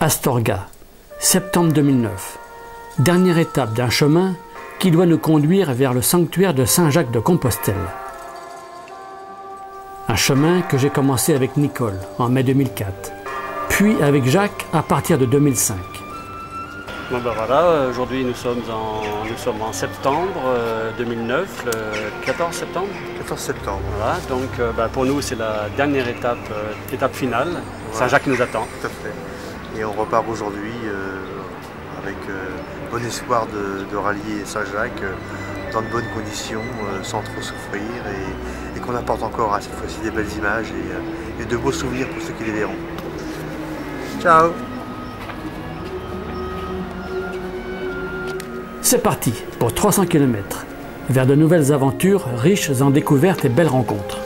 Astorga, septembre 2009. Dernière étape d'un chemin qui doit nous conduire vers le sanctuaire de Saint-Jacques de Compostelle. Un chemin que j'ai commencé avec Nicole en mai 2004, puis avec Jacques à partir de 2005. Bon ben voilà, aujourd'hui nous sommes en septembre 2009, le 14 septembre. 14 septembre. Voilà, donc pour nous c'est la dernière étape, étape finale. Voilà. Saint-Jacques nous attend. Tout à fait. Et on repart aujourd'hui avec bon espoir de rallier Saint-Jacques dans de bonnes conditions, sans trop souffrir, et qu'on apporte encore à cette fois-ci des belles images et de beaux souvenirs pour ceux qui les verront. Ciao! C'est parti pour 300 km, vers de nouvelles aventures riches en découvertes et belles rencontres.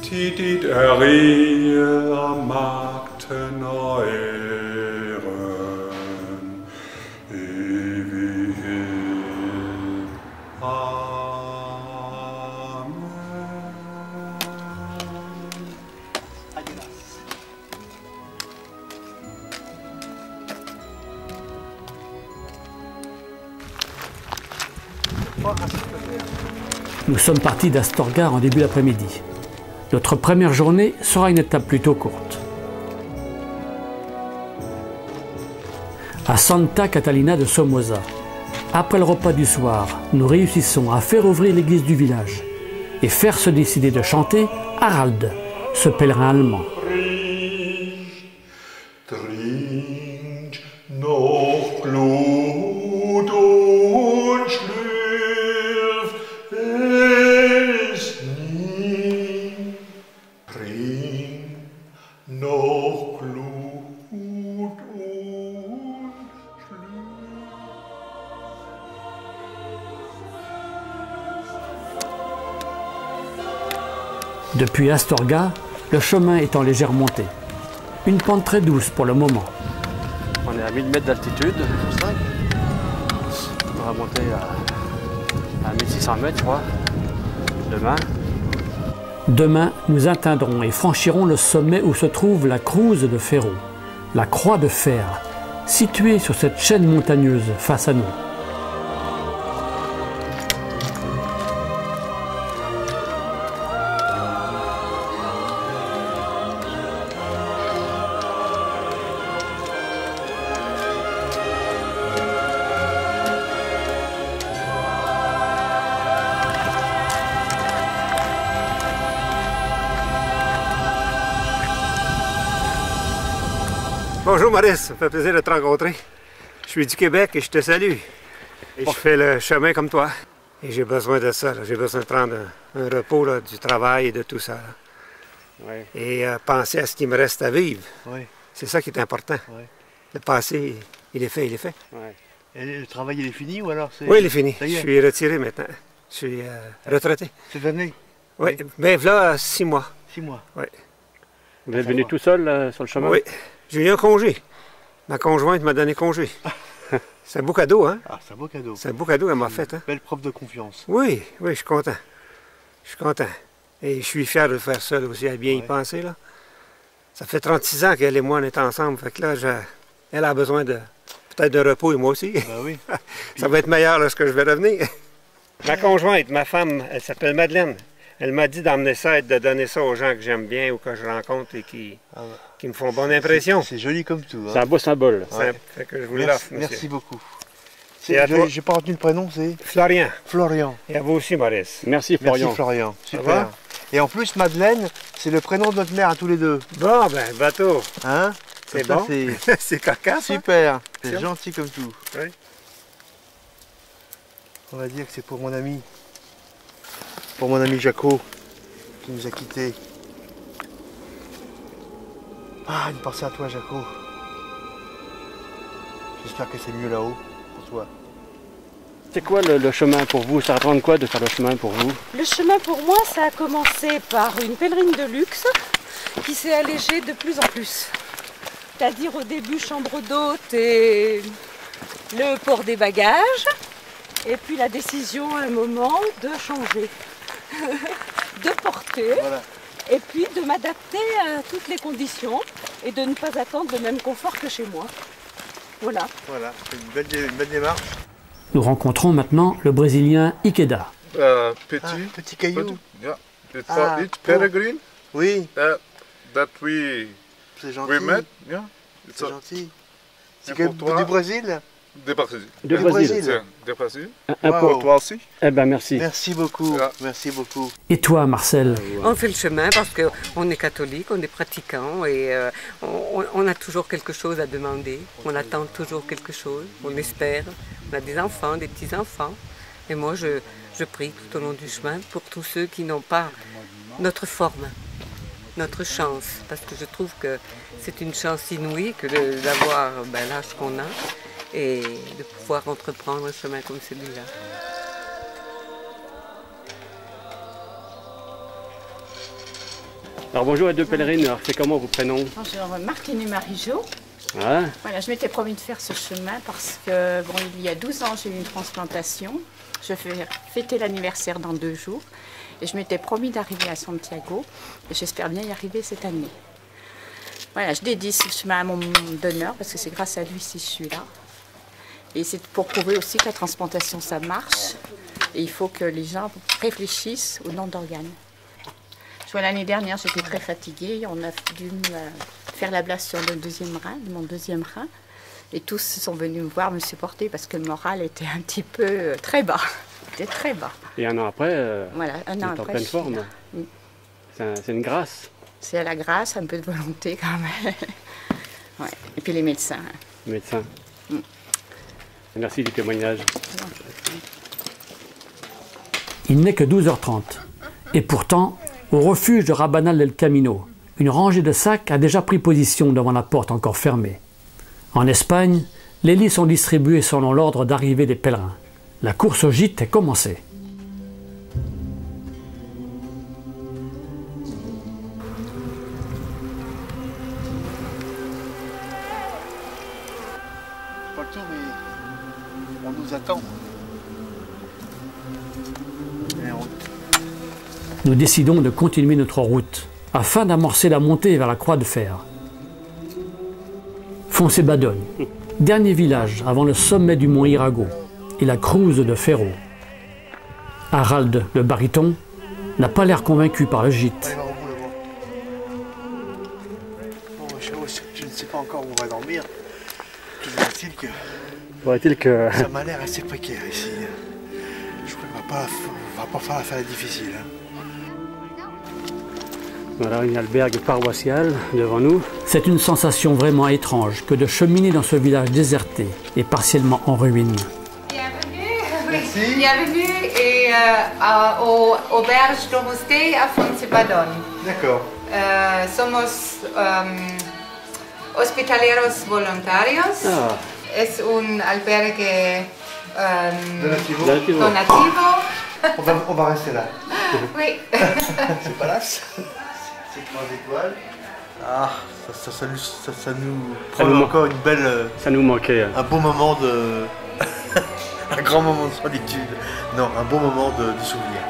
Titit eria magten euren, ewig Amen. Nous sommes partis d'Astorga en début d'après-midi. Notre première journée sera une étape plutôt courte. À Santa Catalina de Somoza, après le repas du soir, nous réussissons à faire ouvrir l'église du village et faire se décider de chanter Harald, ce pèlerin allemand. Trink noch Blut und schlürf es nie. Trink noch Blut und schlürf. Depuis Astorga, le chemin est en légère montée. Une pente très douce pour le moment. On est à 1000 mètres d'altitude. On va monter à 1600 mètres, je crois, demain. Demain, nous atteindrons et franchirons le sommet où se trouve la Cruz de Ferro, la croix de fer, située sur cette chaîne montagneuse face à nous. Bonjour Maurice, ça me fait plaisir de te rencontrer. Je suis du Québec et je te salue. Et je fais le chemin comme toi. Et j'ai besoin de ça, j'ai besoin de prendre un repos là, du travail et de tout ça. Ouais. Et penser à ce qui me reste à vivre. Ouais. C'est ça qui est important. Ouais. Le passé, il est fait, il est fait. Ouais. Et le travail, il est fini ou alors c'est... Oui, il est fini. Ça y Je est. suis retiré maintenant. Je suis retraité. Cette année? Oui, mais voilà 6 mois. 6 mois. Oui. Vous êtes venu tout seul sur le chemin? Oui, j'ai eu un congé. Ma conjointe m'a donné congé. C'est un beau cadeau, hein? Ah, c'est un beau cadeau. C'est un beau cadeau qu'elle m'a fait, hein? Belle preuve de confiance. Oui, oui, je suis content. Je suis content. Et je suis fier de le faire seul aussi, à bien y penser, là. Ça fait 36 ans qu'elle et moi, on est ensemble. Fait que là, elle a besoin de peut-être de repos et moi aussi. Ben oui. Ça va être meilleur lorsque je vais revenir. Ma conjointe, ma femme, elle s'appelle Madeleine. Elle m'a dit d'emmener ça et de donner ça aux gens que j'aime bien ou que je rencontre et qui me font bonne impression. C'est joli comme tout. C'est un beau symbole. Ouais. Fait que je vous l'offre, monsieur. Merci beaucoup. Et à toi? J'ai pas retenu le prénom, c'est Florian. Florian. Et à vous aussi, Maurice. Merci Florian. Merci Florian. Ça Super. va? Et en plus, Madeleine, c'est le prénom de notre mère à tous les deux. Bon, ben, bateau. Hein? C'est Ça, bon? c'est C'est cocasse, hein? super. C'est Sûr? gentil comme tout. Oui. On va dire que c'est pour mon ami. Pour mon ami Jaco, qui nous a quittés. Ah, une pensée à toi, Jaco. J'espère que c'est mieux là-haut pour toi. C'est quoi le chemin pour vous? Ça représente quoi de faire le chemin pour vous? Le chemin pour moi, ça a commencé par une pèlerine de luxe qui s'est allégée de plus en plus. C'est-à-dire au début chambre d'hôte et le port des bagages. Et puis la décision à un moment de changer, de porter, Voilà. et puis de m'adapter à toutes les conditions et de ne pas attendre le même confort que chez moi. Voilà. Voilà, c'est une belle démarche. Nous rencontrons maintenant le Brésilien Ikeda. Petit caillou. Yeah, it's Ah, it's peregrine Oui, that we c'est gentil. met. Yeah, it's C'est gentil. C'est pour toi. du Brésil? de Brésil. De Le Brésil. Brésil. De Brésil. Un Wow. pour Toi aussi. Eh ben merci. Merci beaucoup, Ah. merci beaucoup. Et toi, Marcel? On fait le chemin parce qu'on est catholique, on est pratiquant et on a toujours quelque chose à demander. On attend toujours quelque chose, on espère. On a des enfants, des petits-enfants. Et moi, je prie tout au long du chemin pour tous ceux qui n'ont pas notre forme, notre chance. Parce que je trouve que c'est une chance inouïe que d'avoir l'âge qu'on a et de pouvoir entreprendre un chemin comme celui-là. Alors bonjour à deux pèlerines, alors c'est comment vos prénoms? Bonjour, Martine et Marie-Jo. Ouais. Voilà, je m'étais promis de faire ce chemin parce que, bon, il y a 12 ans, j'ai eu une transplantation. Je vais fêter l'anniversaire dans 2 jours. Et je m'étais promis d'arriver à Santiago. Et j'espère bien y arriver cette année. Voilà, je dédie ce chemin à mon donneur parce que c'est grâce à lui si je suis là. Et c'est pour prouver aussi que la transplantation, ça marche. Et il faut que les gens réfléchissent au don d'organes. Je vois, l'année dernière, j'étais très fatiguée. On a dû faire l'ablation de mon deuxième rein. Et tous sont venus me voir, me supporter parce que le moral était un petit peu très bas. C'était très bas. Et un an après, Voilà, un vous an êtes en après. pleine je suis forme. là. Mm. C'est une grâce. C'est à la grâce, un peu de volonté quand même. Ouais. Et puis les médecins. Médecin. Mm. Merci du témoignage. Il n'est que 12h30. Et pourtant, au refuge de Rabanal del Camino, une rangée de sacs a déjà pris position devant la porte encore fermée. En Espagne, les lits sont distribués selon l'ordre d'arrivée des pèlerins. La course au gîte est commencée. Pas le tour, mais on nous attend. Nous décidons de continuer notre route afin d'amorcer la montée vers la Croix de Fer. Foncé-Badogne, dernier village avant le sommet du mont Irago et la Cruz de Ferro. Harald, le baryton, n'a pas l'air convaincu par le gîte. Bon, je ne sais pas encore où on va dormir. Toujours est-il que Faudrait-il que... ça m'a l'air assez précaire ici. Je crois qu'on va pas faire l'affaire difficile. Voilà une albergue paroissiale devant nous. C'est une sensation vraiment étrange que de cheminer dans ce village déserté et partiellement en ruine. Merci. Bienvenue et, au Auberge Domustei à Foncé-Badogne. D'accord. Somos hospitaleros voluntarios. Ah, Es un albergue Donativo. donativo. On va rester là. Oui. C'est Palace. C'est 3 étoiles. Ah, ça nous prend nous encore une belle, ça nous manquait. un beau moment de... un grand moment de solitude. Non, un beau moment de souvenir.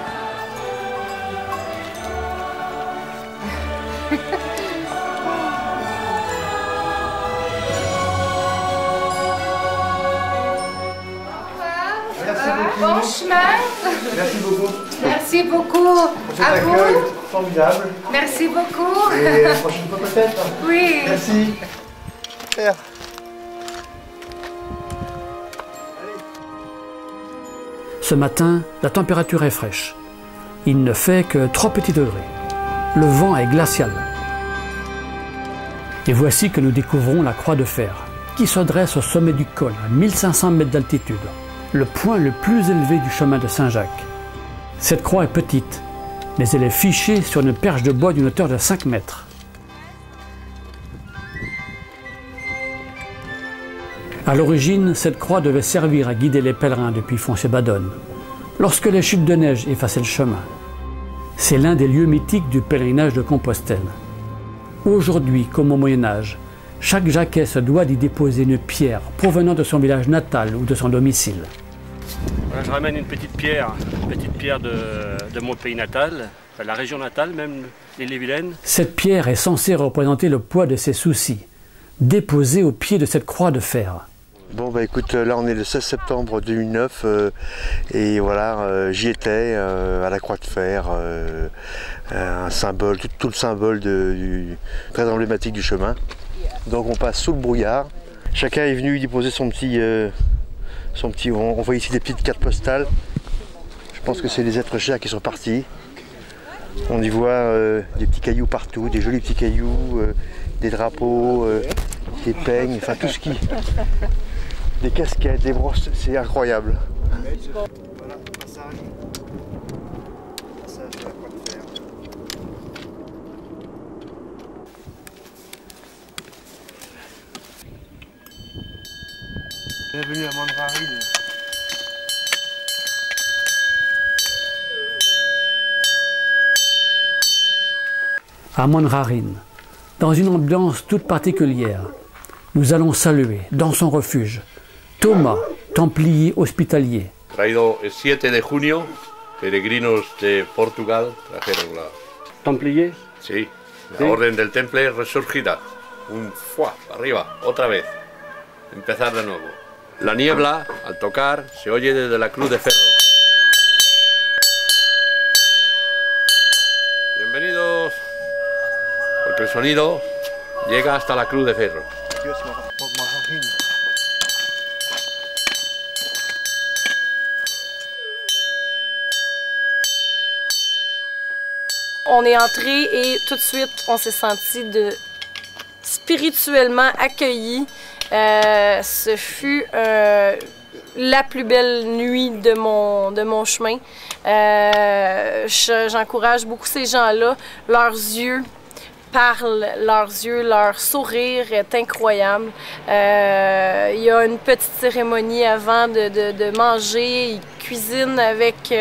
Bon chemin. Merci beaucoup. Merci beaucoup Cet à accueil vous. formidable. Merci beaucoup. Et la prochaine fois peut-être. Oui. Merci. Super. Ce matin, la température est fraîche. Il ne fait que 3 petits degrés. Le vent est glacial. Et voici que nous découvrons la Croix de Fer, qui se dresse au sommet du col, à 1500 mètres d'altitude, le point le plus élevé du chemin de Saint-Jacques. Cette croix est petite, mais elle est fichée sur une perche de bois d'une hauteur de 5 mètres. À l'origine, cette croix devait servir à guider les pèlerins depuis Foncé-Badogne, lorsque les chutes de neige effaçaient le chemin. C'est l'un des lieux mythiques du pèlerinage de Compostelle. Aujourd'hui, comme au Moyen-Âge, chaque Jacquais se doit d'y déposer une pierre provenant de son village natal ou de son domicile. Voilà, je ramène une petite pierre de mon pays natal, enfin, la région natale même, l'Ille-et-Vilaine. Cette pierre est censée représenter le poids de ses soucis, déposée au pied de cette croix de fer. Bon bah écoute, là on est le 16 septembre 2009 et voilà, j'y étais à la Croix de Fer, un symbole, tout le symbole très emblématique du chemin. Donc on passe sous le brouillard. Chacun est venu déposer son petit, on voit ici des petites cartes postales. Je pense que c'est les êtres chers qui sont partis. On y voit des petits cailloux partout, des jolis petits cailloux, des drapeaux, des peignes, enfin tout ce qui... Des casquettes, des brosses, c'est incroyable. Voilà, passage. Passage de la Croix de Fer. Bienvenue à Mondrarine. À Mondrarine, dans une ambiance toute particulière, nous allons saluer, dans son refuge, Thomas, templier hospitalier. Traído el 7 de junio, peregrinos de Portugal trajeron la... Templier? Sí, la orden del Temple resurgida. Un fuá, arriba, otra vez. Empezar de nuevo. La niebla, al tocar, se oye desde la Cruz de Ferro. Bienvenidos, porque el sonido llega hasta la Cruz de Ferro. On est entré et tout de suite, on s'est senti spirituellement accueillis. Ce fut la plus belle nuit de mon chemin. J'encourage beaucoup ces gens-là. Leurs yeux parlent, leur sourire est incroyable. Il y a une petite cérémonie avant de manger. Ils cuisinent avec...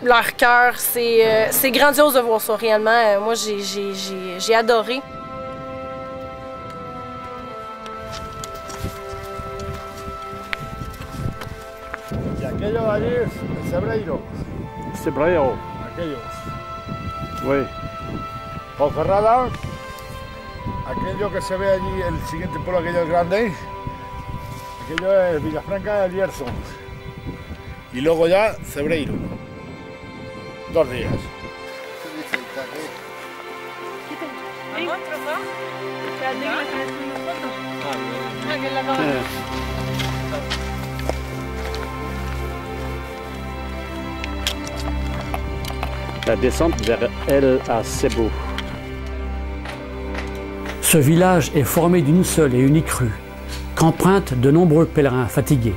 leur cœur, c'est grandiose de voir ça réellement. Moi, j'ai adoré. Y aquello de allí es Cebreiro. Cebreiro. Aquellos. Oui. Ponferrada. Aquello que se ve allí, el siguiente pueblo, aquello es grande. Aquello es Villafranca del Bierzo. Y luego ya Cebreiro. 2 días. La descente vers El Acebo. Ce village est formé d'une seule et unique rue, qu'empruntent de nombreux pèlerins fatigués.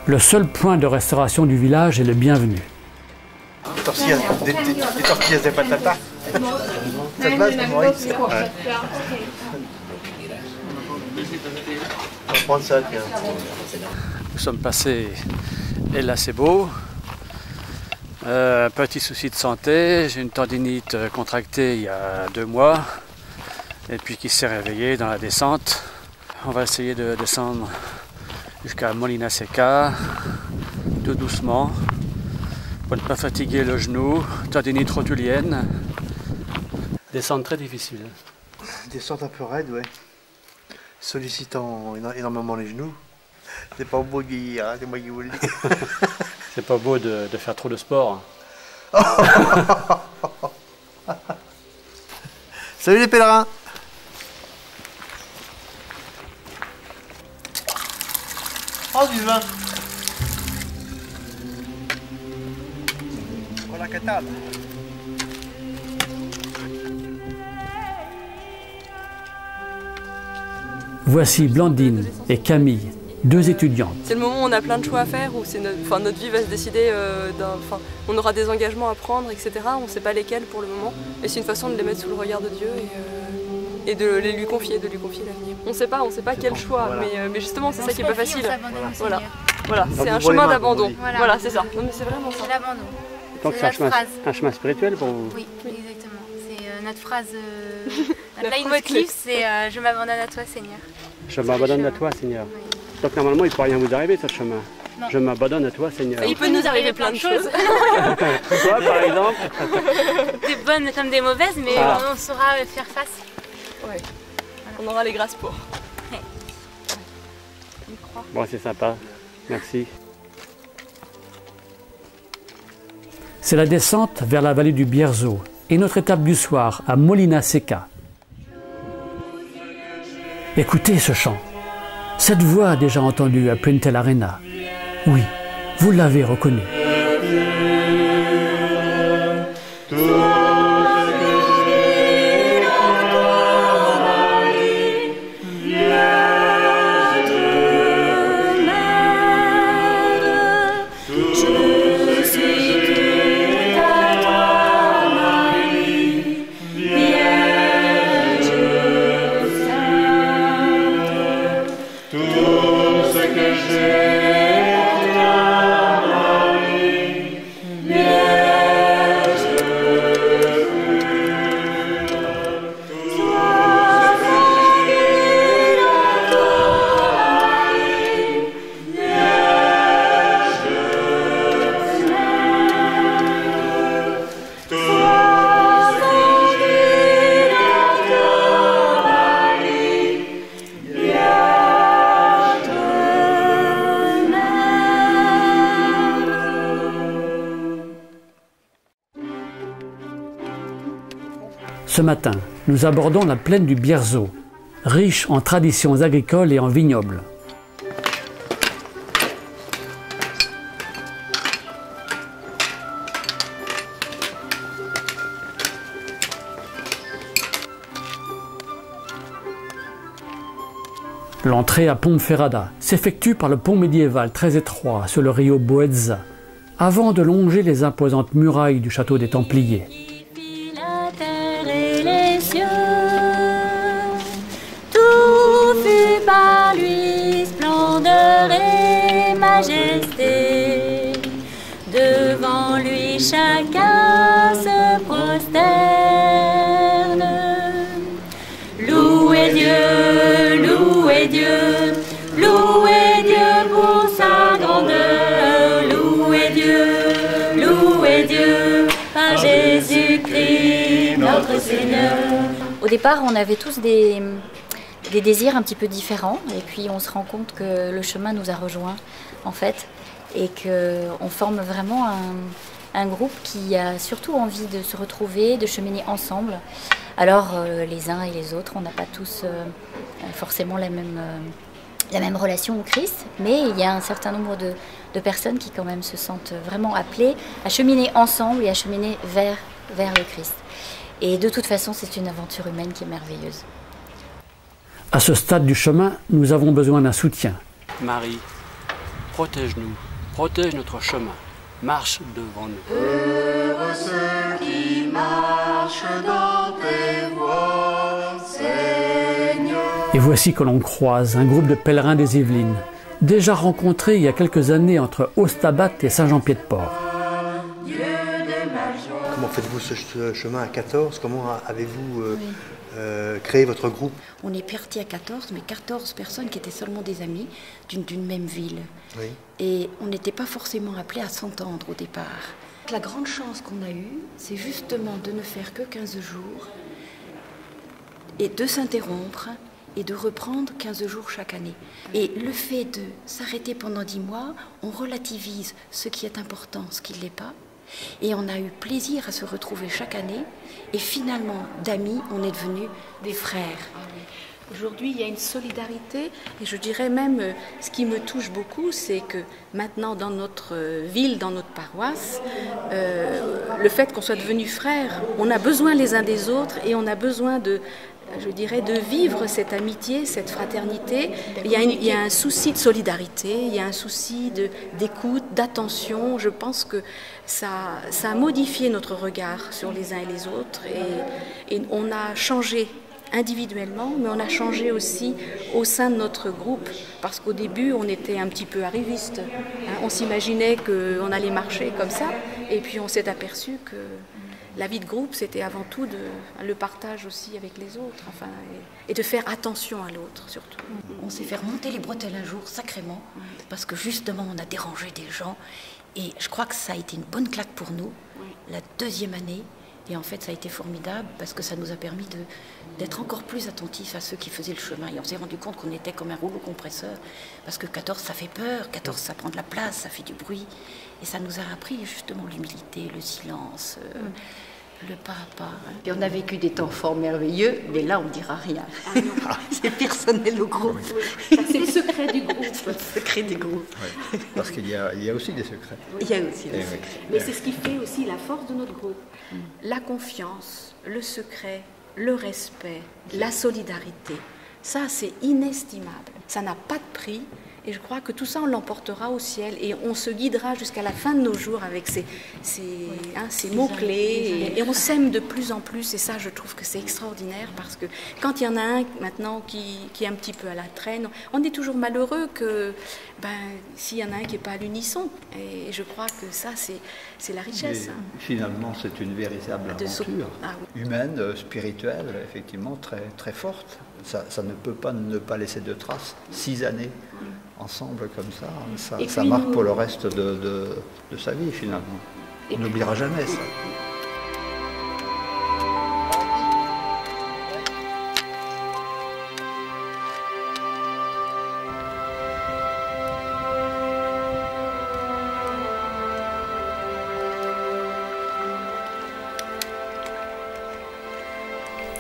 Le seul point de restauration du village est le bienvenu. Des tortillas de patata. Ça te base, Maurice? Ouais. On va prendre ça, tiens. Nous sommes passés El Acebo. Petit souci de santé, j'ai une tendinite contractée il y a 2 mois et puis qui s'est réveillée dans la descente. On va essayer de descendre jusqu'à Molina Seca, tout doucement, pour ne pas fatiguer le genou, tendinite rotulienne. Descente très difficile. Descente un peu raide, ouais. Sollicitant énormément les genoux. C'est pas beau de vieillir, hein, c'est moi qui vous le dis. C'est pas beau de faire trop de sport. Salut les pèlerins! Oh, du vin! Oh la catale! Voici Blandine et Camille, 2 étudiantes. C'est le moment où on a plein de choix à faire, où notre vie va se décider, on aura des engagements à prendre, etc. On ne sait pas lesquels pour le moment. Et c'est une façon de les mettre sous le regard de Dieu et de les lui confier, l'avenir. On ne sait pas quel choix, voilà. mais justement c'est ça qui n'est pas facile. Voilà. C'est un chemin d'abandon. Voilà, c'est ça. Non, mais c'est vraiment ça. C'est l'abandon. Donc c'est un chemin spirituel pour vous? Oui, exactement. C'est notre phrase, notre leitmotiv, c'est je m'abandonne à toi, Seigneur. Je m'abandonne à toi, Seigneur. Donc normalement, il ne peut rien vous arriver, ce chemin. Non. Je m'abandonne à toi, Seigneur. Il peut nous arriver plein de choses. Toi, par exemple. Des bonnes comme des mauvaises, mais on saura faire face. Ouais. On aura les grâces pour. Ouais. Bon, c'est sympa. Merci. C'est la descente vers la vallée du Bierzo et notre étape du soir à Molina Seca. Écoutez ce chant. Cette voix déjà entendue à Puente l'Arena. Oui, vous l'avez reconnue. Ce matin, nous abordons la plaine du Bierzo, riche en traditions agricoles et en vignobles. L'entrée à Ponferrada s'effectue par le pont médiéval très étroit sur le rio Boezza, avant de longer les imposantes murailles du château des Templiers. Tout fut par lui splendeur et majesté. Devant lui chacun se prosterne. Louez Dieu, louez Dieu, louez Dieu pour sa grandeur. Louez Dieu, par Jésus-Christ notre Seigneur. Au départ, on avait tous des désirs un petit peu différents, et puis on se rend compte que le chemin nous a rejoints, en fait, et qu'on forme vraiment un groupe qui a surtout envie de se retrouver, de cheminer ensemble. Alors, les uns et les autres, on n'a pas tous forcément la même relation au Christ, mais il y a un certain nombre de personnes qui quand même se sentent vraiment appelées à cheminer ensemble et à cheminer vers le Christ. Et de toute façon, c'est une aventure humaine qui est merveilleuse. À ce stade du chemin, nous avons besoin d'un soutien. Marie, protège-nous, protège notre chemin, marche devant nous. Heureux ceux qui marchent dans tes voies, Seigneur. Et voici que l'on croise un groupe de pèlerins des Yvelines, déjà rencontrés il y a quelques années entre Ostabat et Saint-Jean-Pied-de-Port. Comment faites-vous ce chemin à 14? Comment avez-vous créé votre groupe? On est parti à 14, mais 14 personnes qui étaient seulement des amis d'une même ville. Oui. Et on n'était pas forcément appelés à s'entendre au départ. La grande chance qu'on a eue, c'est justement de ne faire que 15 jours et de s'interrompre et de reprendre 15 jours chaque année. Et le fait de s'arrêter pendant 10 mois, on relativise ce qui est important, ce qui ne l'est pas. Et on a eu plaisir à se retrouver chaque année. Et finalement, d'amis, on est devenus des frères. Aujourd'hui, il y a une solidarité, et je dirais même, ce qui me touche beaucoup, c'est que maintenant, dans notre ville, dans notre paroisse, le fait qu'on soit devenus frères, on a besoin les uns des autres, et on a besoin de vivre cette amitié, cette fraternité. Il y a un souci de solidarité, il y a un souci d'écoute, d'attention. Je pense que ça a modifié notre regard sur les uns et les autres, et on a changé individuellement, mais on a changé aussi au sein de notre groupe, parce qu'au début, on était un petit peu arrivistes. On s'imaginait qu'on allait marcher comme ça, et puis on s'est aperçu La vie de groupe, c'était avant tout le partage aussi avec les autres, enfin, et de faire attention à l'autre surtout. On s'est fait remonter les bretelles un jour, sacrément, parce que justement on a dérangé des gens. Et je crois que ça a été une bonne claque pour nous, la deuxième année. Et en fait, ça a été formidable parce que ça nous a permis d'être encore plus attentifs à ceux qui faisaient le chemin. Et on s'est rendu compte qu'on était comme un rouleau compresseur. Parce que 14, ça fait peur, 14, ça prend de la place, ça fait du bruit. Et ça nous a appris justement l'humilité, le silence, le pas à pas. Et on a vécu des temps fort merveilleux, mais là, on ne dira rien. C'est personnel au groupe. C'est le secret du groupe. C'est le secret du groupe. Ouais, parce qu'il y a aussi des secrets. Il y a aussi des secrets. Mais c'est ce qui fait aussi la force de notre groupe. La confiance, le secret, le respect, la solidarité. Ça, c'est inestimable. Ça n'a pas de prix. Et je crois que tout ça, on l'emportera au ciel et on se guidera jusqu'à la fin de nos jours avec ces mots-clés. Et on s'aime de plus en plus. Et ça, je trouve que c'est extraordinaire parce que quand il y en a un maintenant qui est un petit peu à la traîne, on est toujours malheureux que s'il y en a un qui n'est pas à l'unisson. Et je crois que ça, c'est la richesse. Finalement, c'est une véritable aventure humaine, spirituelle, effectivement, très, très forte. Ça ne peut pas ne pas laisser de traces. 6 années ensemble comme ça marque pour le reste de sa vie finalement. On n'oubliera jamais ça.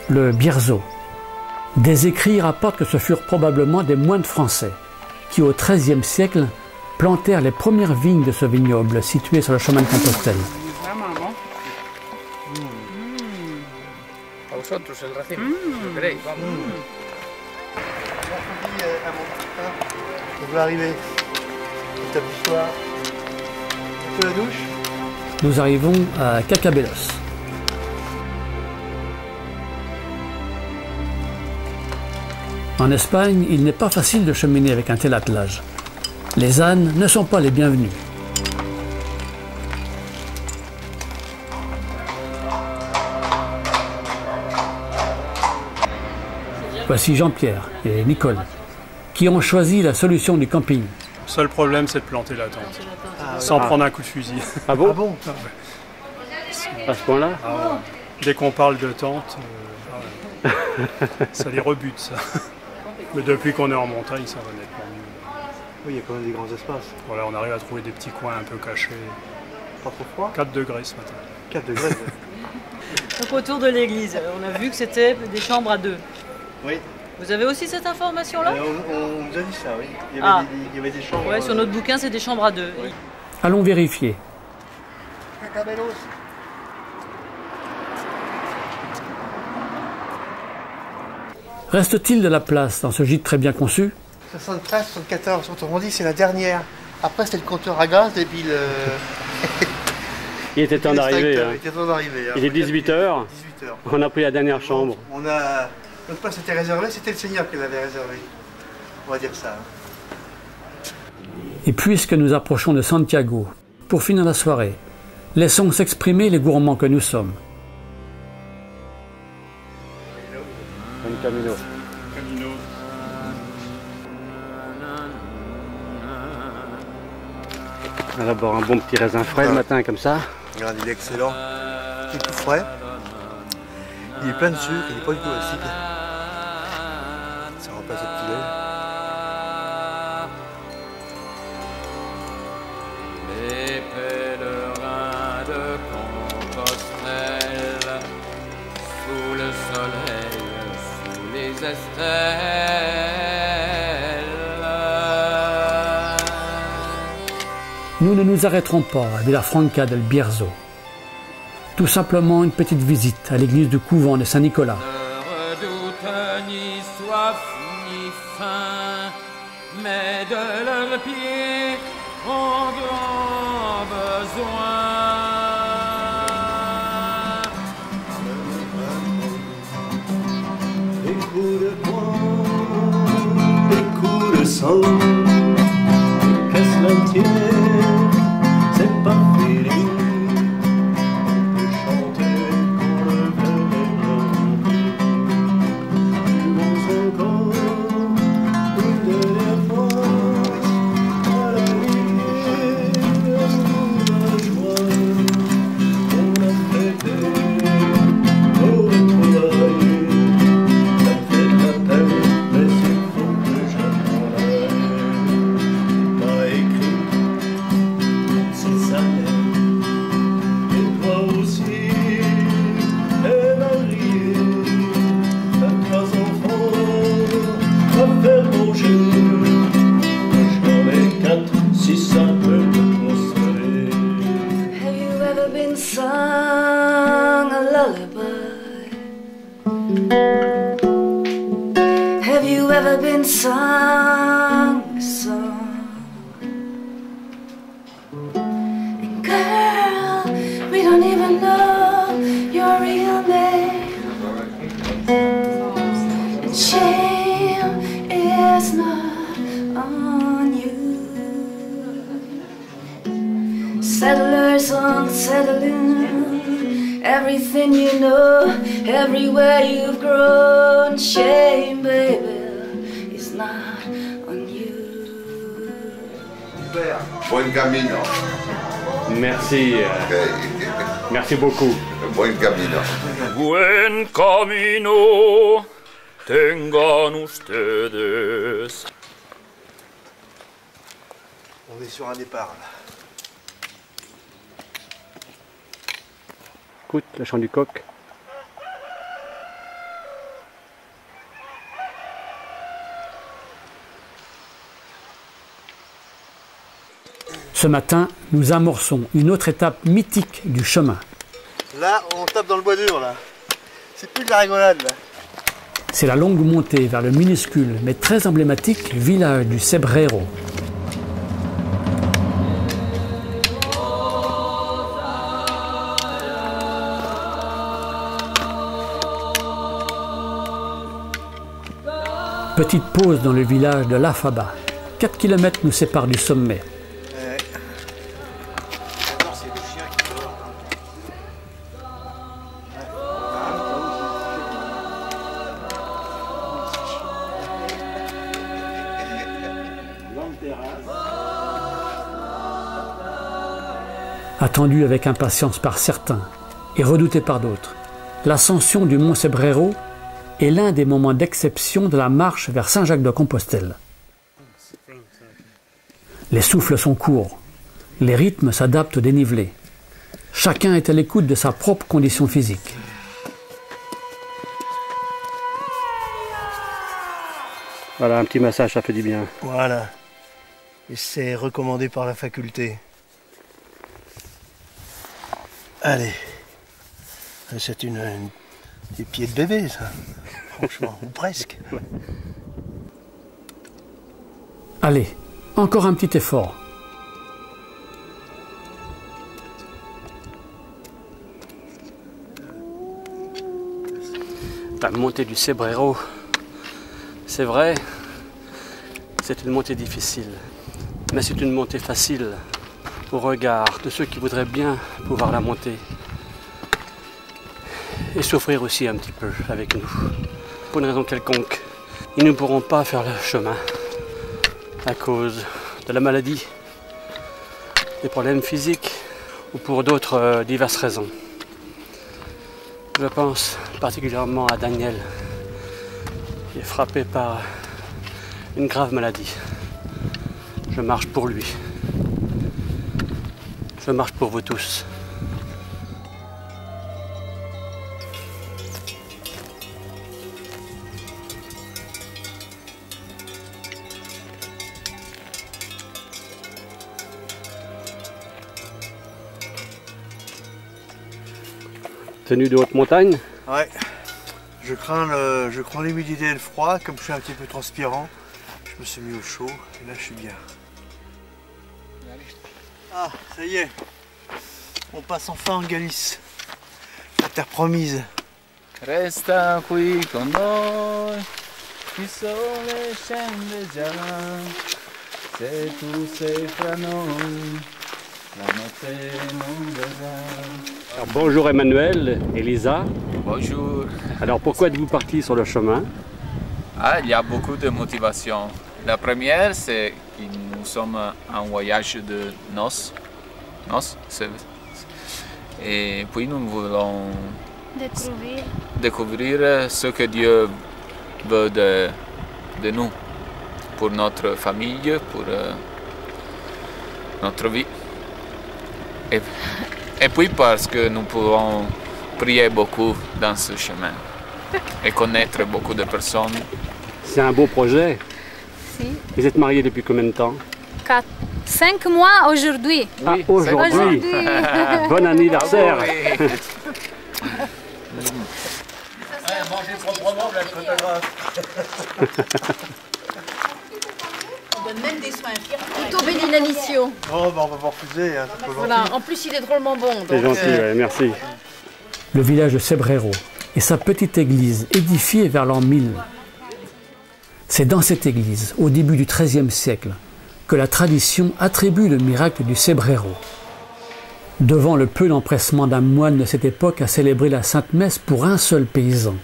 Le Bierzo. Des écrits rapportent que ce furent probablement des moines français qui, au XIIIe siècle, plantèrent les premières vignes de ce vignoble situé sur le chemin de Compostelle. On va arriver. Étape du soir. Un peu la douche. Nous arrivons à Cacabelos. En Espagne, il n'est pas facile de cheminer avec un tel attelage. Les ânes ne sont pas les bienvenus. Voici Jean-Pierre et Nicole, qui ont choisi la solution du camping. Le seul problème, c'est de planter la tente, sans prendre un coup de fusil. Ah bon, Ah ouais. À ce point-là Dès qu'on parle de tente, ça les rebute, ça. Mais depuis qu'on est en montagne, ça va nettement mieux. Oui, il y a quand même des grands espaces. Voilà, on arrive à trouver des petits coins un peu cachés. Pas trop froid? 4 degrés ce matin. 4 degrés. Donc autour de l'église, on a vu que c'était des chambres à 2. Oui. Vous avez aussi cette information-là? On nous a dit ça, oui. Il y avait des chambres. Ouais, sur notre bouquin, c'est des chambres à 2. Oui. Allons vérifier. Cacabelos. Reste-t-il de la place dans ce gîte très bien conçu? 73, 74, autrement dit, c'est la dernière. Après, c'était le compteur à gaz et puis le... Il était temps d'arriver. Il était temps d'arriver. Il est 18h. On a pris la dernière chambre. Notre place était réservée, c'était le Seigneur qui l'avait réservée. On va dire ça. Et puisque nous approchons de Santiago, pour finir la soirée, laissons s'exprimer les gourmands que nous sommes. Camino. On va boire un bon petit raisin frais le matin comme ça. Regarde, il est excellent. Il est tout frais. Il est plein de sucre, il n'est pas du tout acide. Ça remplace le petit lait. Les pèlerins de Compostelle, sous le soleil, sous les estelles. Nous ne nous arrêterons pas à Villafranca del Bierzo. Tout simplement une petite visite à l'église du couvent de Saint-Nicolas. Ne redoutent ni soif ni faim, mais de leurs pieds ont grand besoin. Des coups de poing, des coups de sang, qu'est-ce cela tienne, c'est pas fini. On peut chanter Have you ever been sung a song? And girl, we don't even know your real name. And shame is not on you. Settlers unsettling, everything you know, everywhere you've grown. Shame, baby, is not on you. Buen camino. Merci. Merci beaucoup. Buen camino. Buen camino tengan ustedes. On est sur un départ là. Écoute le chant du coq. Ce matin, nous amorçons une autre étape mythique du chemin. Là, on tape dans le bois dur là. C'est plus de la rigolade là. C'est la longue montée vers le minuscule mais très emblématique village du Cebreiro. Petite pause dans le village de Lafaba. 4 km nous séparent du sommet. Attendu avec impatience par certains et redouté par d'autres, l'ascension du mont Cebreiro est l'un des moments d'exception de la marche vers Saint-Jacques-de-Compostelle. Les souffles sont courts, les rythmes s'adaptent au dénivelé. Chacun est à l'écoute de sa propre condition physique. Voilà, un petit massage, ça fait du bien. Voilà. Et c'est recommandé par la faculté. Allez. C'est des pieds de bébé, ça. Franchement, ou presque. Allez, encore un petit effort. La montée du Cebreiro, c'est vrai, c'est une montée difficile, mais c'est une montée facile au regard de ceux qui voudraient bien pouvoir la monter et souffrir aussi un petit peu avec nous. Pour une raison quelconque, ils ne pourront pas faire le chemin à cause de la maladie, des problèmes physiques ou pour d'autres diverses raisons. Je pense particulièrement à Daniel, qui est frappé par une grave maladie. Je marche pour lui. Je marche pour vous tous. Tenue de haute montagne? Ouais. Je crains l'humidité et le froid. Comme je suis un petit peu transpirant, je me suis mis au chaud et là je suis bien. Ah, ça y est. On passe enfin en Galice. La terre promise. Resta qui con noi, il sole scende già, se tu sei fra noi, la notte non verrà. Alors, bonjour Emmanuel, Elisa. Bonjour. Alors pourquoi êtes-vous parti sur le chemin? Il y a beaucoup de motivations. La première, c'est que nous sommes en voyage de noces. Et puis nous voulons découvrir ce que Dieu veut de nous, pour notre famille, pour notre vie. Et puis parce que nous pouvons prier beaucoup dans ce chemin et connaître beaucoup de personnes. C'est un beau projet. Si. Vous êtes mariés depuis combien de temps? 5 mois aujourd'hui. Ah, aujourd'hui. Bon anniversaire. Mangez proprement, la photographe. On donne même des soins infirmiers. Plutôt bénédiction. Oh, bah on va pas refuser. Hein, voilà, en plus il est drôlement bon. C'est gentil, ouais, merci. Le village de Cebrero et sa petite église édifiée vers l'an 1000. C'est dans cette église, au début du XIIIe siècle, que la tradition attribue le miracle du Cebrero. Devant le peu d'empressement d'un moine de cette époque à célébrer la Sainte Messe pour un seul paysan,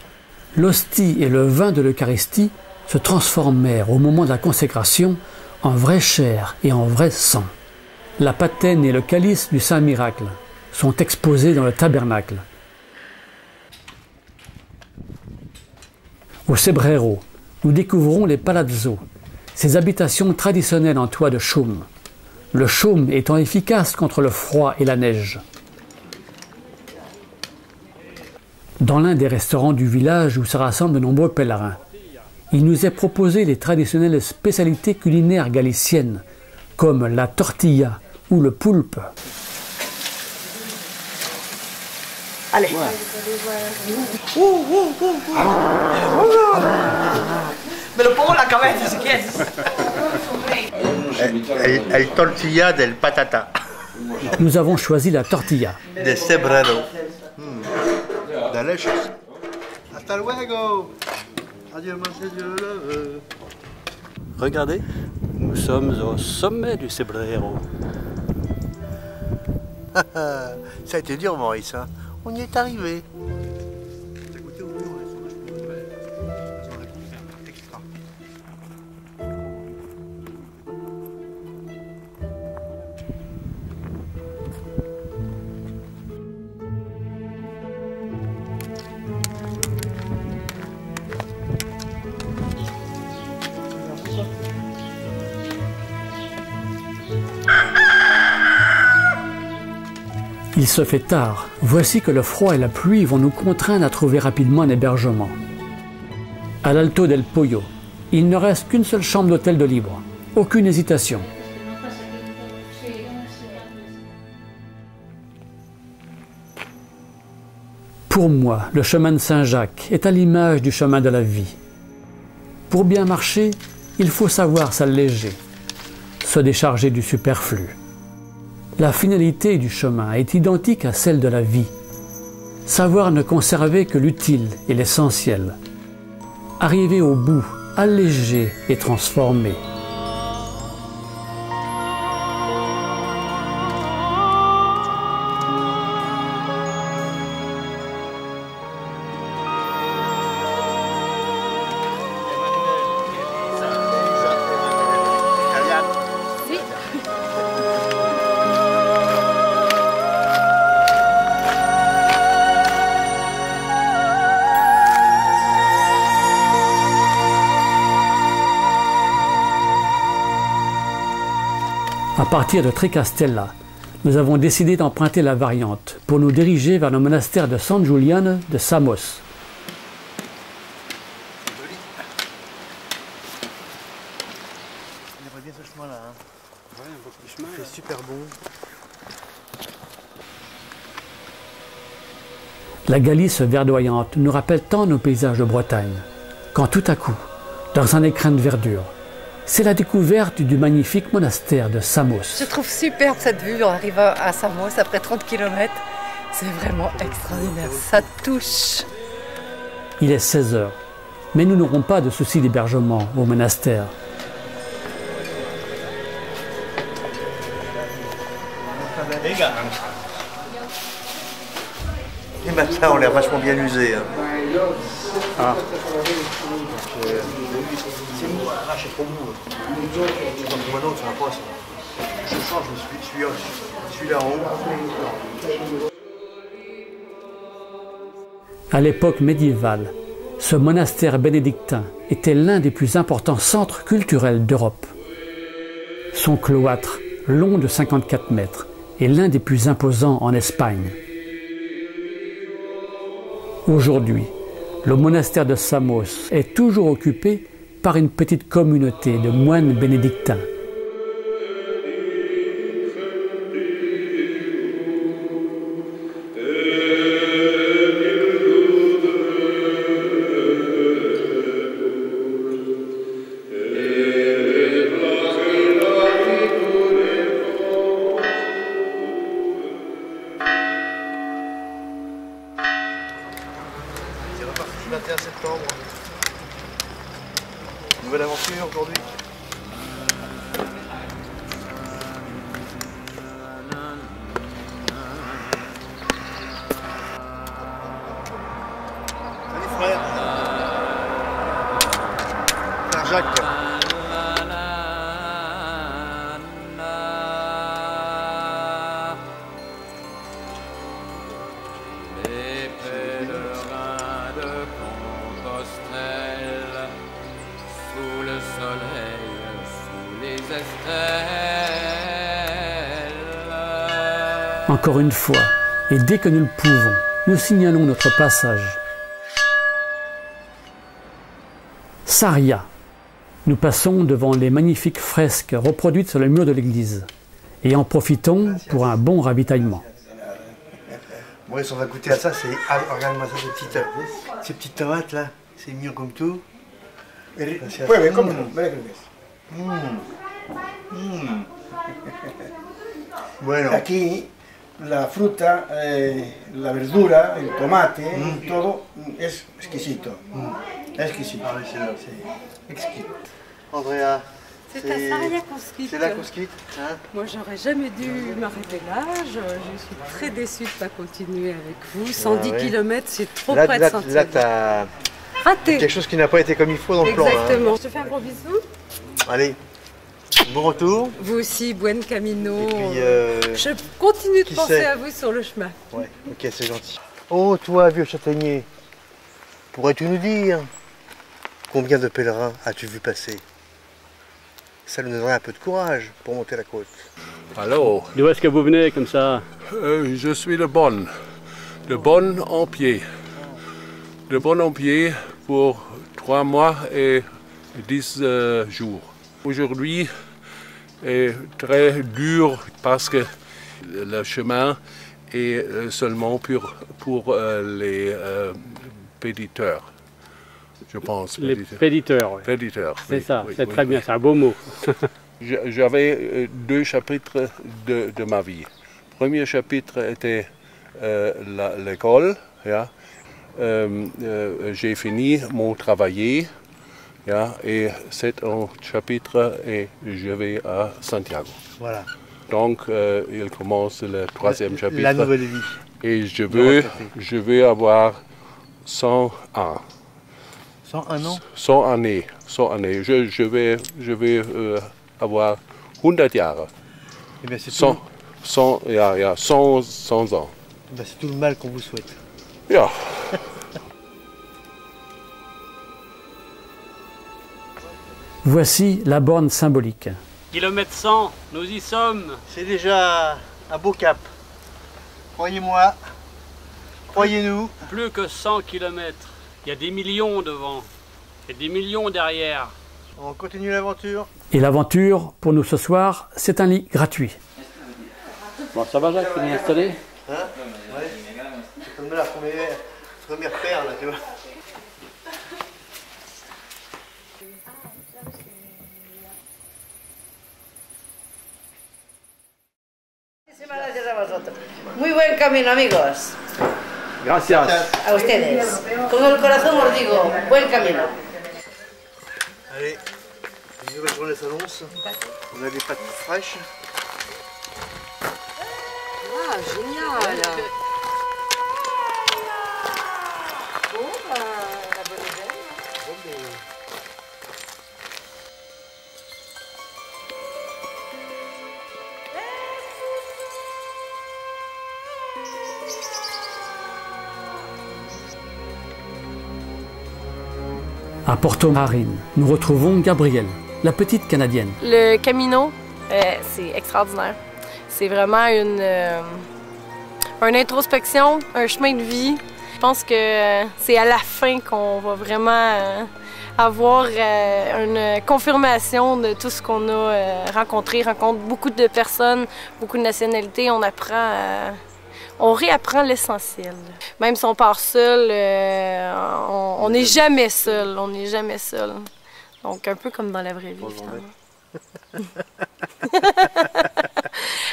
l'hostie et le vin de l'Eucharistie se transformèrent au moment de la consécration en vraie chair et en vrai sang. La patène et le calice du Saint Miracle sont exposés dans le tabernacle. Au Cebrero, nous découvrons les palazzos, ces habitations traditionnelles en toit de chaume. Le chaume étant efficace contre le froid et la neige. Dans l'un des restaurants du village où se rassemblent de nombreux pèlerins, il nous est proposé les traditionnelles spécialités culinaires galiciennes, comme la tortilla ou le poulpe. Allez. Mais le pauvre là quand même, c'est ce qu'il El tortilla del patata. Nous avons choisi la tortilla. De Cebrero. Delicious. Hasta luego. Adieu, monsieur. Regardez, nous sommes au sommet du Cebrero. Ça a été dur, Maurice. Hein. On y est arrivé. Il se fait tard. Voici que le froid et la pluie vont nous contraindre à trouver rapidement un hébergement. À l'Alto del Pollo, il ne reste qu'une seule chambre d'hôtel de libre. Aucune hésitation. Pour moi, le chemin de Saint-Jacques est à l'image du chemin de la vie. Pour bien marcher, il faut savoir s'alléger, se décharger du superflu. La finalité du chemin est identique à celle de la vie. Savoir ne conserver que l'utile et l'essentiel. Arriver au bout, allégé et transformé. À partir de Tricastella, nous avons décidé d'emprunter la variante pour nous diriger vers le monastère de San Giuliano de Samos. On aimerait bien ce chemin-là. Hein. Ouais, un beau petit chemin. C'est super bon. La Galice verdoyante nous rappelle tant nos paysages de Bretagne, quand tout à coup, dans un écrin de verdure, c'est la découverte du magnifique monastère de Samos. Je trouve superbe cette vue en arrivant à Samos après 30 km. C'est vraiment extraordinaire, ça touche. Il est 16 h, mais nous n'aurons pas de souci d'hébergement au monastère. Les matins ont l'air vachement bien usés. Hein. Ah. C'est mou, ah, c'est trop mou. Moi non, ça va pas ça. Je change, je suis là en haut. À l'époque médiévale, ce monastère bénédictin était l'un des plus importants centres culturels d'Europe. Son cloître, long de 54 mètres, est l'un des plus imposants en Espagne. Aujourd'hui, le monastère de Samos est toujours occupé par une petite communauté de moines bénédictins. parti, 21 septembre. Nouvelle aventure aujourd'hui. Salut frère. Frère Jacques. Encore une fois, et dès que nous le pouvons, nous signalons notre passage. Sarria. Nous passons devant les magnifiques fresques reproduites sur le mur de l'église et en profitons pour un bon ravitaillement. Maurice, on va goûter à ça. Regarde-moi ça, ces petites tomates là. C'est mignon comme tout. Bueno. Aquí la fruta, la verdura, el tomate, todo es exquisito. Exquisito. Ah oui, c'est exquis. Andrea, c'est à Sarria qu'on se quitte. C'est là qu'on se quitte. Hein? Moi, j'aurais jamais dû m'arrêter là. Je suis très déçue de ne pas continuer avec vous. 110 km, c'est trop près de Santiago. Là, t'as raté. Quelque chose qui n'a pas été comme il faut dans le plan. Exactement. Je te fais un gros bisou. Allez. Bon retour. Vous aussi, buen camino. Et puis, je continue de penser à vous sur le chemin. Ouais, ok, c'est gentil. Oh, toi, vieux châtaignier, pourrais-tu nous dire combien de pèlerins as-tu vu passer? Ça nous donnerait un peu de courage pour monter la côte. Alors, d'où est-ce que vous venez comme ça? Je suis de Bonn en pied. De Bonn en pied pour 3 mois et 10 jours. Aujourd'hui est très dur parce que le chemin est seulement pour les péditeurs, je pense. Les péditeurs, oui. Péditeurs, c'est oui, ça, oui, c'est oui, très bien, oui. c'est un beau mot. J'avais 2 chapitres de ma vie. Le premier chapitre était l'école. Yeah. J'ai fini mon travail. Yeah, et c'est un chapitre et je vais à Santiago. Voilà. Donc il commence le 3e chapitre. La nouvelle vie. Et je vais avoir 100 ans. 101 ans 100 années. 100 années. Je vais avoir 100 Jahre. Eh bien, c'est 100 ans. Eh bien, c'est tout le mal qu'on vous souhaite. Ja. Voici la borne symbolique. Kilomètre 100, nous y sommes. C'est déjà un beau cap. Croyez-moi, croyez-nous. Plus que 100 km. Il y a des millions devant et des millions derrière. On continue l'aventure. Et l'aventure, pour nous ce soir, c'est un lit gratuit. Bon, ça va Jacques, tu es installé? Hein? Ouais. C'est comme la première paire là, tu vois. Muy buen camino, amigos. Gracias. A ustedes. Con el corazón os digo, buen camino. Allez, une nouvelle journée s'annonce. On a des pâtes fraîches. Ah, génial. Bon, la bonne nouvelle. À Porto Marine, nous retrouvons Gabrielle, la petite Canadienne. Le Camino, c'est extraordinaire. C'est vraiment une introspection, un chemin de vie. Je pense que c'est à la fin qu'on va vraiment avoir une confirmation de tout ce qu'on a rencontré. On rencontre beaucoup de personnes, beaucoup de nationalités. On réapprend l'essentiel. Même si on part seul, on n'est jamais seul. On n'est jamais seul. Donc un peu comme dans la vraie vie, finalement.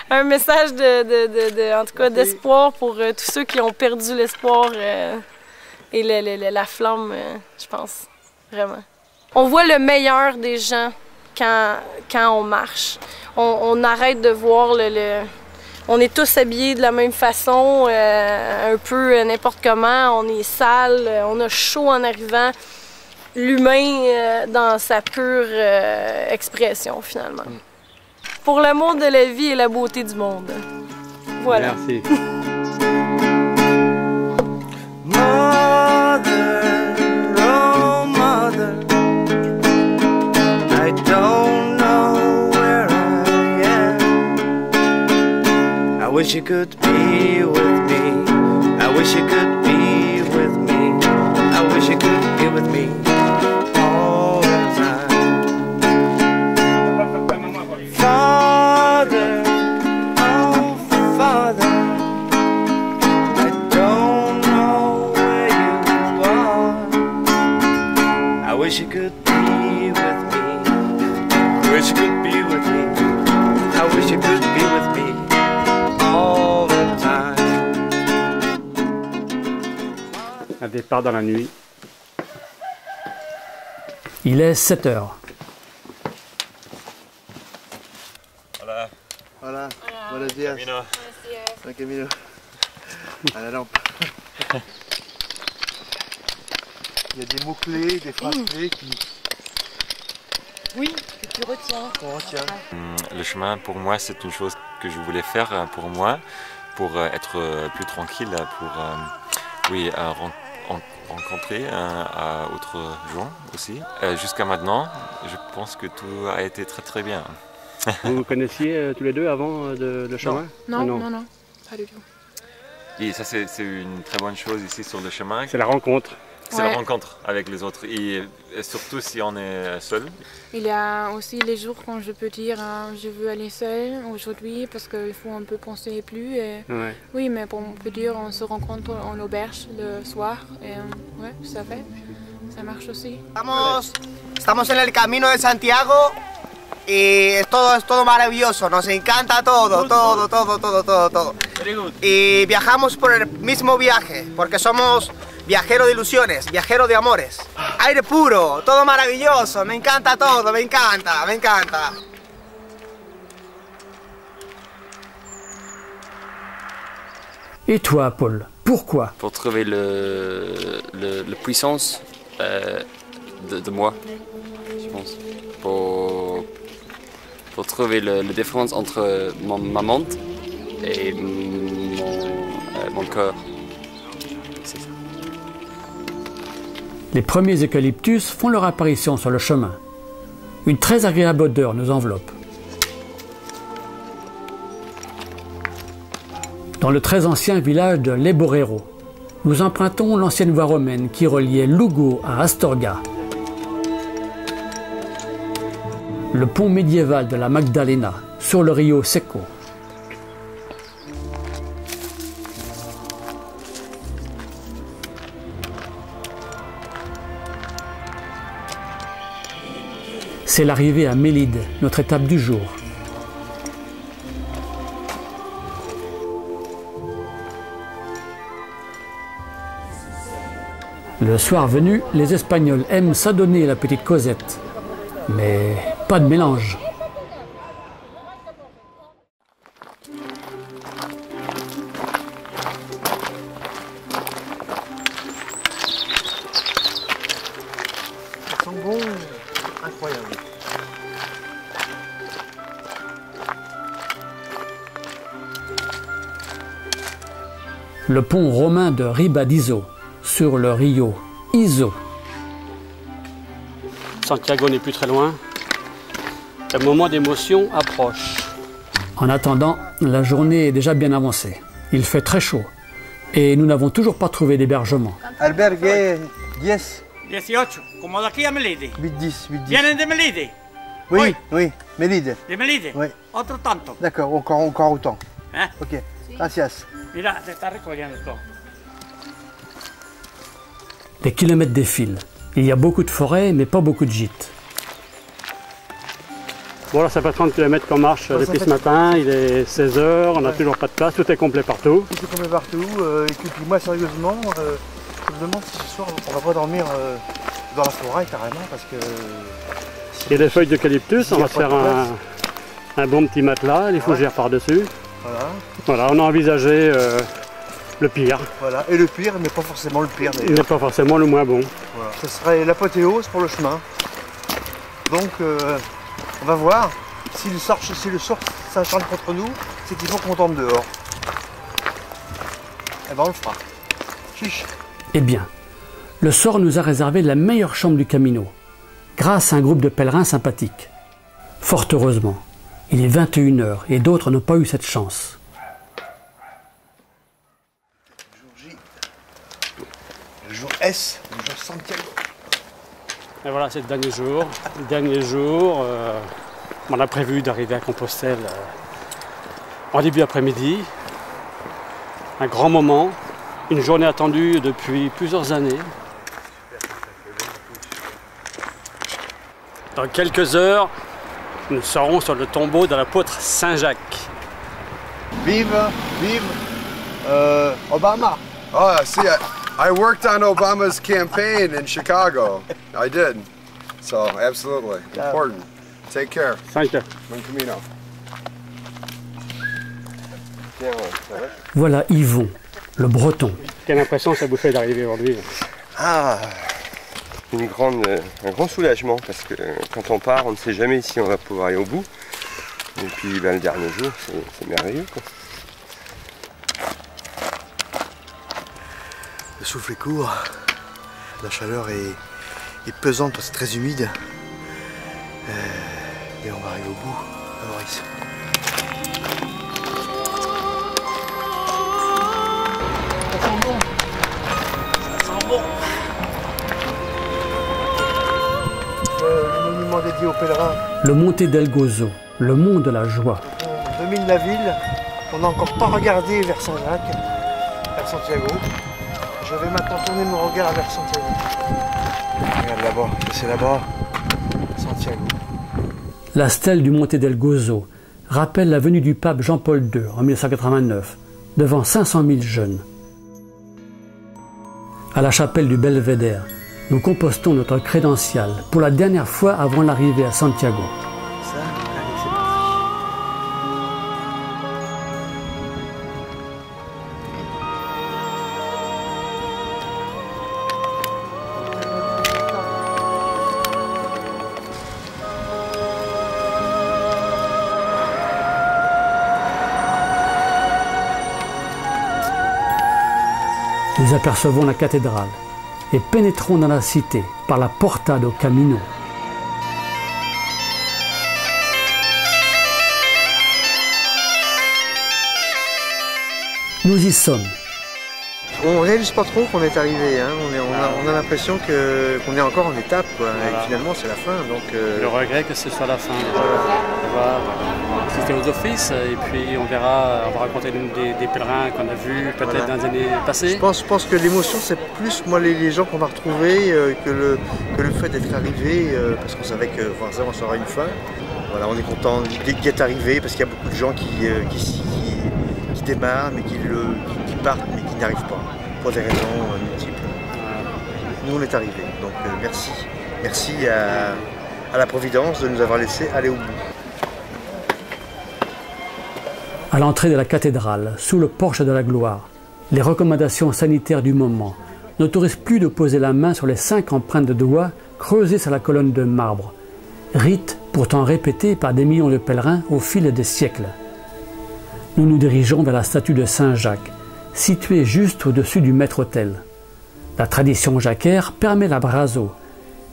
Un message en tout cas, d'espoir pour tous ceux qui ont perdu l'espoir et la flamme, je pense, vraiment. On voit le meilleur des gens quand on marche. On arrête de voir on est tous habillés de la même façon, un peu n'importe comment, on est sale, on a chaud en arrivant. L'humain dans sa pure expression, finalement. Pour l'amour de la vie et la beauté du monde. Voilà. Merci. Mother, oh mother, I don't know where I am. I wish you could be with me. I wish you could be with me. I wish you could be with me all the time. Father, oh Father, I don't know where you are. I wish you could be with me. I wish you could be with me. I wish you could be with me all the time. Un départ dans la nuit. Il est 7 heures. Hola. Hola. Buenos días. Camino. Buen camino. À la lampe. Il y a des mots-clés, des phrases-clés qui... Oui, que tu retiens. Qu'on retient. Le chemin, pour moi, c'est une chose que je voulais faire pour moi, pour être plus tranquille, pour rencontrer autres gens aussi. Jusqu'à maintenant, je pense que tout a été très très bien. Vous vous connaissiez tous les deux avant le chemin? Non, pas du tout. Et ça, c'est une très bonne chose ici sur le chemin. C'est la rencontre. C'est la rencontre avec les autres, et surtout si on est seul. Il y a aussi les jours quand je peux dire je veux aller seul aujourd'hui parce qu'il faut un peu penser plus. Et... Ouais. Oui, mais on peut dire on se rencontre en auberge le soir et ouais, ça fait, ça marche aussi. Estamos en el camino de Santiago y es todo maravilloso, nos encanta todo. Y viajamos por el mismo viaje, porque somos viajero de ilusiones, viajero de amores. Aire puro, todo maravilloso, me encanta todo, me encanta. Et toi, Paul, pourquoi? Pour trouver la puissance de moi, je pense. Pour trouver la différence entre ma mente et mon cœur. C'est ça. Les premiers eucalyptus font leur apparition sur le chemin. Une très agréable odeur nous enveloppe. Dans le très ancien village de Leborero, nous empruntons l'ancienne voie romaine qui reliait Lugo à Astorga. Le pont médiéval de la Magdalena sur le Rio Seco. C'est l'arrivée à Mélide, notre étape du jour. Le soir venu, les Espagnols aiment s'adonner à la petite causette. Mais pas de mélange. Ils sont bons, incroyable. Le pont romain de Ribadizo sur le Rio Iso. Santiago n'est plus très loin. Le moment d'émotion approche. En attendant, la journée est déjà bien avancée. Il fait très chaud et nous n'avons toujours pas trouvé d'hébergement. Albergue 10. 18, como de aquí a Melide. 8-10. ¿Vienen de Melide? Oui, oui, Melide. ¿De Melide? Oui. Otro tanto. D'accord, encore autant. Hein? Ok, gracias. Mira, te está recogiendo todo. Les kilomètres défilent. Il y a beaucoup de forêts, mais pas beaucoup de gîtes. Bon, là, ça fait 30 km qu'on marche depuis ce matin. Il est 16 h, on n'a toujours pas de place, tout est complet partout. Tout est complet partout. Et puis moi, sérieusement, Je me demande si ce soir on va pas dormir dans la forêt carrément parce que... Il y a des feuilles d'eucalyptus, on va se faire un bon petit matelas, les fougères par-dessus. Voilà. Voilà, on a envisagé le pire. Voilà, et le pire, mais pas forcément le pire d'ailleurs. Mais pas forcément le moins bon. Voilà. Ce serait l'apothéose pour le chemin. Donc on va voir si le sort s'acharne contre nous, c'est qu'il faut qu'on tombe dehors. Eh ben on le fera. Chiche. Eh bien, le sort nous a réservé la meilleure chambre du Camino, grâce à un groupe de pèlerins sympathiques. Fort heureusement, il est 21 h et d'autres n'ont pas eu cette chance. Le jour S, le jour Santiago. Et voilà, c'est le dernier jour. Le dernier jour, on a prévu d'arriver à Compostelle en début après-midi. Un grand moment, une journée attendue depuis plusieurs années. Dans quelques heures, nous serons sur le tombeau de l'apôtre Saint Jacques. Vive Obama. Oh, see, I worked on Obama's campaign in Chicago. I did. So, absolutely. Important. Take care. Thank you. Buen camino. Voilà Yvon, le breton. Quelle impression ça vous fait d'arriver aujourd'hui? Ah, un grand soulagement parce que quand on part, on ne sait jamais si on va pouvoir aller au bout. Et puis le dernier jour, c'est merveilleux, quoi. Le souffle est court, la chaleur est pesante parce que c'est très humide. Et on va arriver au bout, à Maurice. Ça sent bon. Ça sent bon. Le monument dédié aux pèlerins. Le Monte del Gozo, le mont de la joie. On domine la ville, on n'a encore pas regardé vers Saint-Jacques, vers Santiago. Je vais maintenant tourner mon regard vers Santiago. Regarde là-bas, c'est là-bas, Santiago. La stèle du Monte del Gozo rappelle la venue du pape Jean-Paul II en 1989, devant 500 000 jeunes. À la chapelle du Belvédère, nous compostons notre crédential pour la dernière fois avant l'arrivée à Santiago. Ça, allez, c'est parti. Nous apercevons la cathédrale et pénétrons dans la cité par la Porta do Camino. Nous y sommes. On réalise pas trop qu'on est arrivé, hein. On a l'impression qu'on est encore en étape, quoi. Voilà. Et finalement c'est la fin. Donc, Le regret que ce soit la fin. On va assister aux offices et puis on va raconter des pèlerins qu'on a vus peut-être dans les années passées. Je pense que l'émotion c'est plus moi les gens qu'on va retrouver que le fait d'être arrivé, parce qu'on savait que forcément ça aura une fin. Voilà, on est content d'y être arrivé parce qu'il y a beaucoup de gens qui démarrent mais qui partent mais qui n'arrivent pas pour des raisons multiples. Nous on est arrivés, donc merci. Merci à la Providence de nous avoir laissé aller au bout. À l'entrée de la cathédrale, sous le porche de la gloire, les recommandations sanitaires du moment n'autorisent plus de poser la main sur les 5 empreintes de doigts creusées sur la colonne de marbre, rite pourtant répété par des millions de pèlerins au fil des siècles. Nous nous dirigeons vers la statue de Saint Jacques, située juste au-dessus du maître-autel. La tradition jacquaire permet l'abrazo.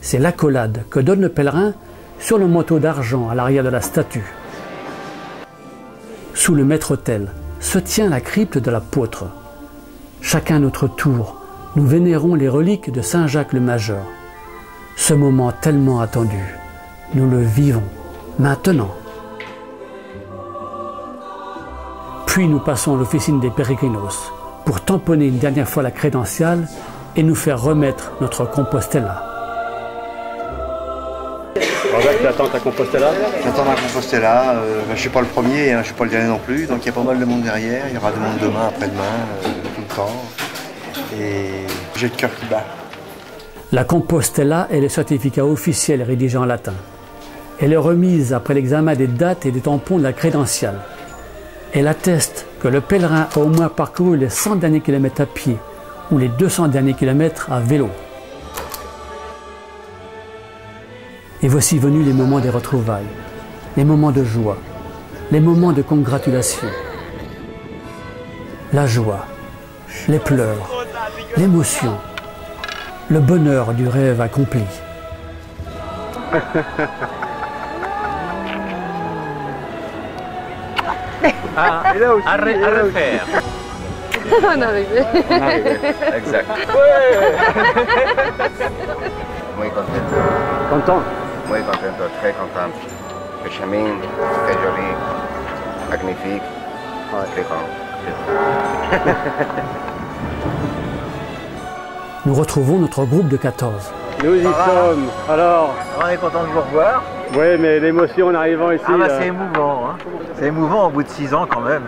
C'est l'accolade que donne le pèlerin sur le manteau d'argent à l'arrière de la statue. Sous le maître-autel se tient la crypte de l'apôtre. Chacun à notre tour, nous vénérons les reliques de Saint Jacques le Majeur. Ce moment tellement attendu, nous le vivons maintenant. Puis nous passons à l'officine des Peregrinos pour tamponner une dernière fois la crédentiale et nous faire remettre notre Compostela. Jacques, tu attends ta Compostela? J'attends ma Compostela, je ne suis pas le premier, hein, je ne suis pas le dernier non plus, donc il y a pas mal de monde derrière, il y aura du monde demain, après-demain, tout le temps. et j'ai le cœur qui bat. La Compostela est le certificat officiel rédigé en latin. Elle est remise après l'examen des dates et des tampons de la crédentiale. Elle atteste que le pèlerin a au moins parcouru les 100 derniers kilomètres à pied ou les 200 derniers kilomètres à vélo. Et voici venus les moments des retrouvailles, les moments de joie, les moments de congratulation. La joie, les pleurs, l'émotion, le bonheur du rêve accompli. À refaire. On est arrivé. Exact. Muy contento. Content? Muy contento, très content. Le chemin, très joli, magnifique, très grand. Nous retrouvons notre groupe de 14. Nous y sommes. Alors, on est content de vous revoir. Oui, mais l'émotion en arrivant ici... C'est émouvant. Hein. C'est émouvant au bout de 6 ans quand même.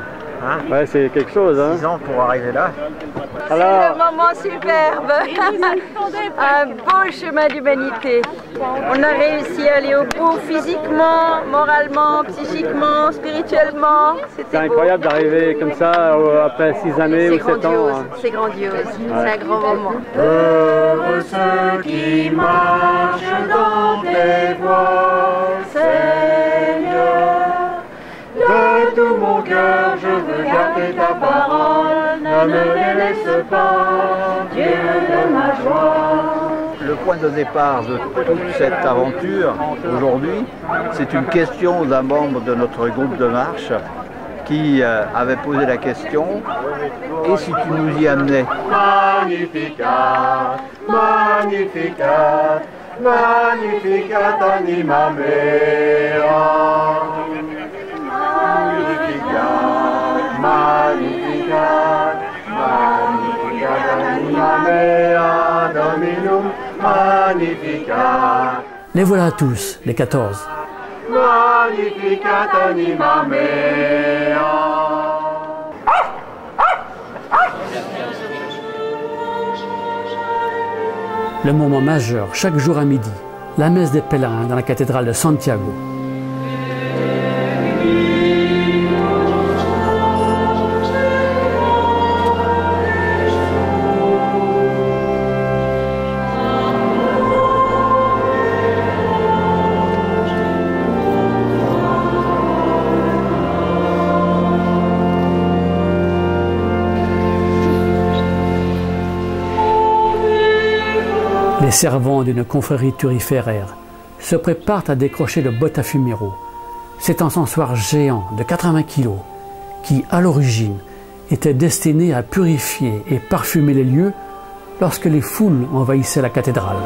Hein. Ouais, c'est quelque chose. 6 ans pour arriver là. C'est un moment superbe. Un beau chemin d'humanité. On a réussi à aller au bout physiquement, moralement, psychiquement, spirituellement. C'est incroyable d'arriver comme ça après 6 années ou 7 ans. Hein. C'est grandiose. C'est un grand moment. Heureux ceux qui marchent dans tes voies, Seigneur. De tout mon cœur, je veux garder ta parole. Ne me délaisse pas, Dieu de ma joie. Le point de départ de toute cette aventure, aujourd'hui, c'est une question d'un membre de notre groupe de marche qui avait posé la question « Et si tu nous y amenais ?» Magnificat, Magnificat, Magnificat anima mea. Magnificat, Magnificat, Magnificat anima mea, Dominum Magnificat. Les voilà tous, les 14. Magnificat anima mea. Le moment majeur, chaque jour à midi, la messe des pèlerins dans la cathédrale de Santiago. Les servants d'une confrérie turiféraire se préparent à décrocher le Botafumeiro. C'est un encensoir géant de 80 kg qui, à l'origine, était destiné à purifier et parfumer les lieux lorsque les foules envahissaient la cathédrale.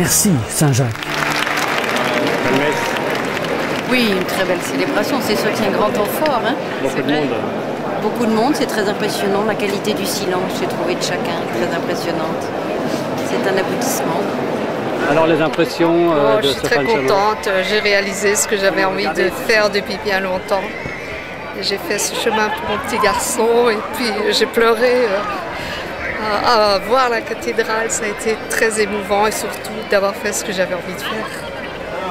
Merci Saint-Jacques. Oui, une très belle célébration. C'est sûr qu'il y a un grand temps fort. Hein. Beaucoup de monde. Beaucoup de monde, c'est très impressionnant. La qualité du silence, j'ai trouvé de chacun, est très impressionnante. C'est un aboutissement. Alors les impressions de je suis très contente. J'ai réalisé ce que j'avais envie de faire depuis bien longtemps. J'ai fait ce chemin pour mon petit garçon et puis j'ai pleuré à voir la cathédrale. Ça a été très émouvant et surtout d'avoir fait ce que j'avais envie de faire.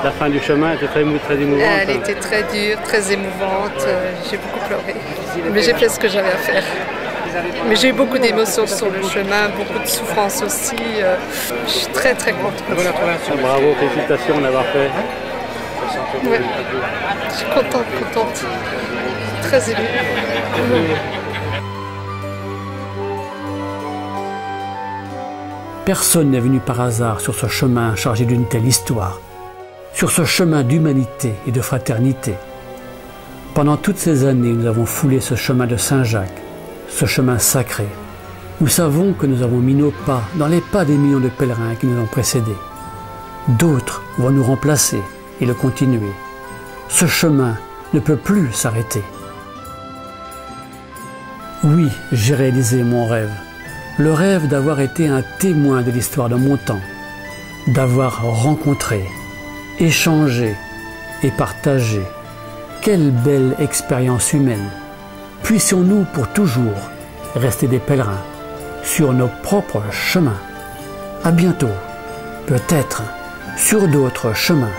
La fin du chemin était très émouvante. Elle était très dure, très émouvante. J'ai beaucoup pleuré. Mais j'ai fait ce que j'avais à faire. Mais j'ai eu beaucoup d'émotions sur le chemin, beaucoup de souffrance aussi. Je suis très très contente. Bravo, félicitations d'avoir fait. Ouais. Je suis contente. Très émue. Personne n'est venu par hasard sur ce chemin chargé d'une telle histoire, sur ce chemin d'humanité et de fraternité. Pendant toutes ces années, nous avons foulé ce chemin de Saint-Jacques, ce chemin sacré. Nous savons que nous avons mis nos pas dans les pas des millions de pèlerins qui nous ont précédés. D'autres vont nous remplacer et le continuer. Ce chemin ne peut plus s'arrêter. Oui, j'ai réalisé mon rêve. Le rêve d'avoir été un témoin de l'histoire de mon temps, d'avoir rencontré, échangé et partagé. Quelle belle expérience humaine! Puissions-nous pour toujours rester des pèlerins sur nos propres chemins. À bientôt, peut-être sur d'autres chemins.